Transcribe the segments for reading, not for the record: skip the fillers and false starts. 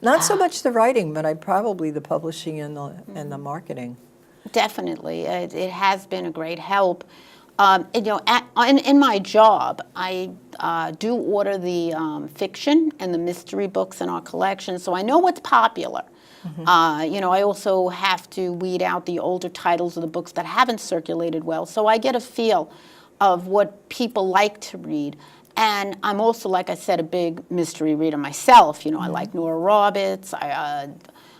Not so much the writing, but probably the publishing and the marketing. Definitely. It has been a great help. You know, in my job, I do order the fiction and the mystery books in our collection, so I know what's popular. You know, I also have to weed out the older titles of the books that haven't circulated well, so I get a feel of what people like to read. And I'm also, like I said, a big mystery reader myself. You know, I like Nora Roberts,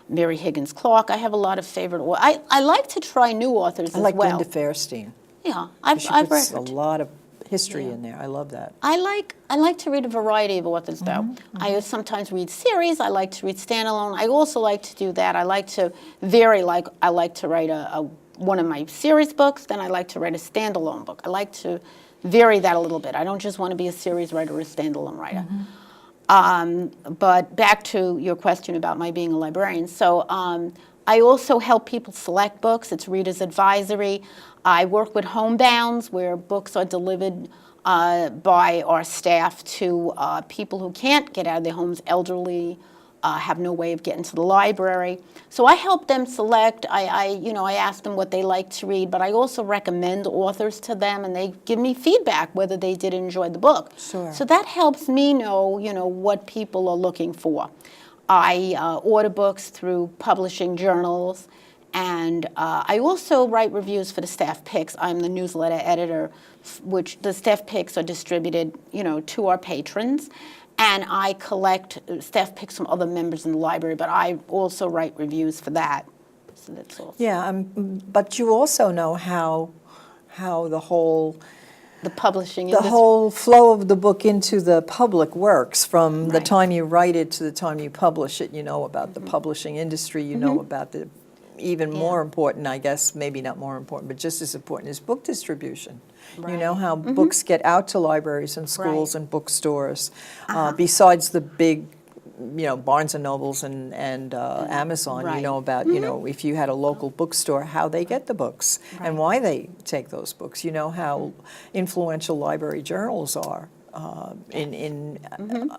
Mary Higgins Clark. I have a lot of favorite authors. I like to try new authors as well. I like Linda Fairstein. Yeah, She I've puts read a lot of history in there. I love that. I like to read a variety of authors, though. I sometimes read series. I like to read standalone. I also like to do that. I like to vary. Like I like to write one of my series books, then I like to write a standalone book. I like to vary that a little bit. I don't just want to be a series writer or a standalone writer. But back to your question about my being a librarian. So I also help people select books. It's Reader's Advisory. I work with homebounds where books are delivered by our staff to people who can't get out of their homes, elderly, have no way of getting to the library. So I help them select. You know, I ask them what they like to read, but I also recommend authors to them, and they give me feedback whether they did enjoy the book. Sure. So that helps me know, you know, what people are looking for. I order books through publishing journals, and I also write reviews for the staff picks. I'm the newsletter editor, which the staff picks are distributed, you know, to our patrons. And I collect staff picks from other members in the library, but I also write reviews for that. So that's all. Yeah, but you also know how the whole Publishing the whole flow of the book into the public works, from the Right. time you write it to the time you publish it. You know about the publishing industry. You know about the even more important, I guess, maybe not more important, but just as important, is book distribution. You know how books get out to libraries and schools and bookstores, besides the big, you know, Barnes and Nobles and Amazon. You know about, you know, if you had a local bookstore, how they get the books and why they take those books. You know how influential library journals are in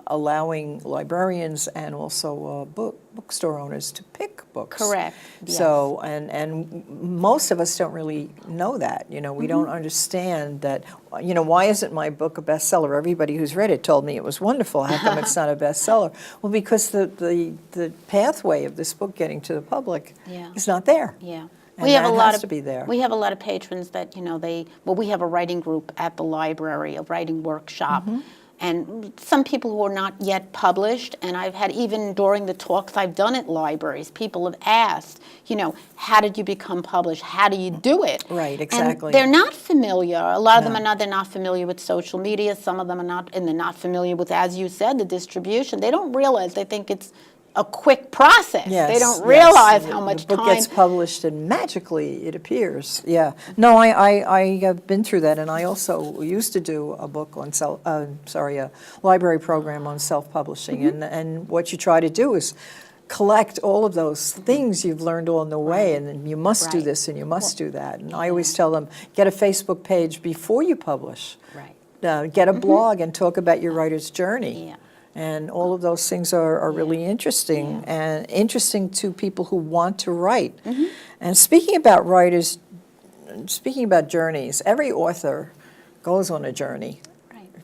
allowing librarians and also bookstore owners to pick books. Correct. Yes. So, and most of us don't really know that. You know, we don't understand that. You know, why isn't my book a bestseller? Everybody who's read it told me it was wonderful. How come it's not a bestseller? Well, because the pathway of this book getting to the public is not there. Yeah. And we have that a lot has of, to be there. We have a lot of patrons that, you know, we have a writing group at the library, a writing workshop. And some people who are not yet published, and I've had, even during the talks I've done at libraries, people have asked, you know, how did you become published? How do you do it? Right, exactly. And they're not familiar. A lot of them are not, they're not familiar with social media. Some of them are not, and they're not familiar with, as you said, the distribution. They don't realize, they think it's a quick process. Yes, they don't realize yes. how much the book time. gets published and magically it appears. Yeah. No, I have been through that, and I also used to do a book on a library program on self-publishing, and what you try to do is collect all of those things you've learned along the way, and then you must do this and you must do that. And I always tell them, get a Facebook page before you publish. Right. Get a blog and talk about your writer's journey. Yeah. And all of those things are really interesting, and interesting to people who want to write. And speaking about writers, speaking about journeys, every author goes on a journey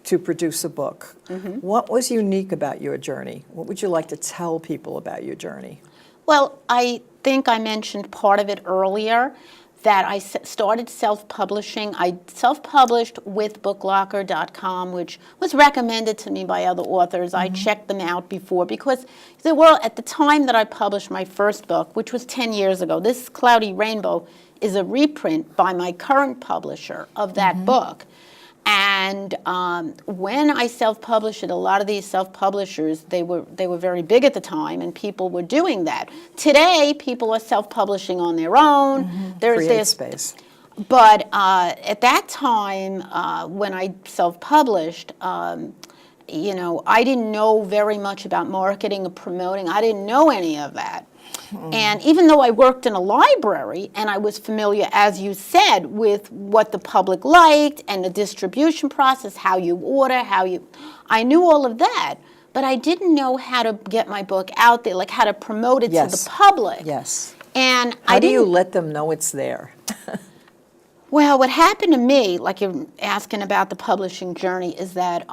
to produce a book. What was unique about your journey? What would you like to tell people about your journey? Well, I think I mentioned part of it earlier, that I started self-publishing. I self-published with booklocker.com, which was recommended to me by other authors. I checked them out before, because there were, at the time that I published my first book, which was 10 years ago, this Cloudy Rainbow is a reprint by my current publisher of that book. And when I self-published it, a lot of these self-publishers, they were very big at the time, and people were doing that. Today, people are self-publishing on their own. Create space. But at that time, when I self-published, you know, I didn't know very much about marketing or promoting. I didn't know any of that. And even though I worked in a library and I was familiar, as you said, with what the public liked and the distribution process, how you order, I knew all of that. but I didn't know how to get my book out there, like how to promote it to Yes. the public. Yes. And How I do you didn't. let them know it's there? Well, what happened to me, like you're asking about the publishing journey, is that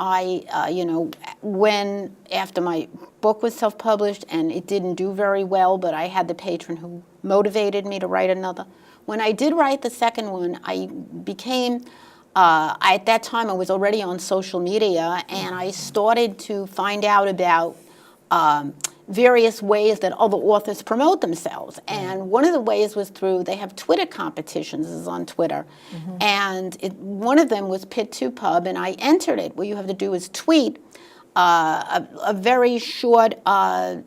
when after my book was self-published and it didn't do very well, but I had the patron who motivated me to write another. When I did write the second one, I became, at that time I was already on social media, and I started to find out about various ways that other authors promote themselves. And one of the ways was through, they have Twitter competitions, this is on Twitter. And one of them was Pit 2 Pub, and I entered it. What you have to do is tweet a very short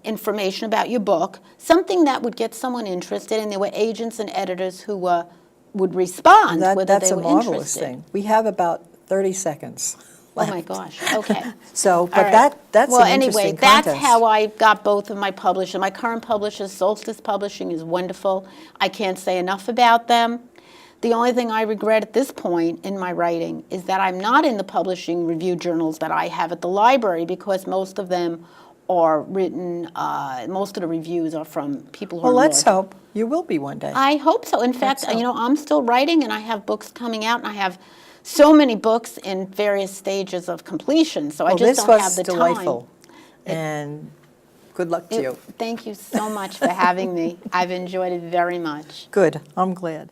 information about your book, something that would get someone interested, and there were agents and editors who would respond whether That's they a were marvelous interested. thing. We have about 30 seconds Oh left. my gosh, okay. So, but All right. that's well, an anyway, interesting that's contest. how I got both of my publishers. My current publisher, Solstice Publishing, is wonderful. I can't say enough about them. The only thing I regret at this point in my writing is that I'm not in the publishing review journals that I have at the library, because most of them are written, most of the reviews are from people who Well, are let's more. hope you will be one day. I hope so. In fact, Let's hope. I'm still writing, and I have books coming out, and I have so many books in various stages of completion, so I Well, just this don't was have the delightful, time. and good luck to you. Thank you so much for having me. I've enjoyed it very much. Good, I'm glad.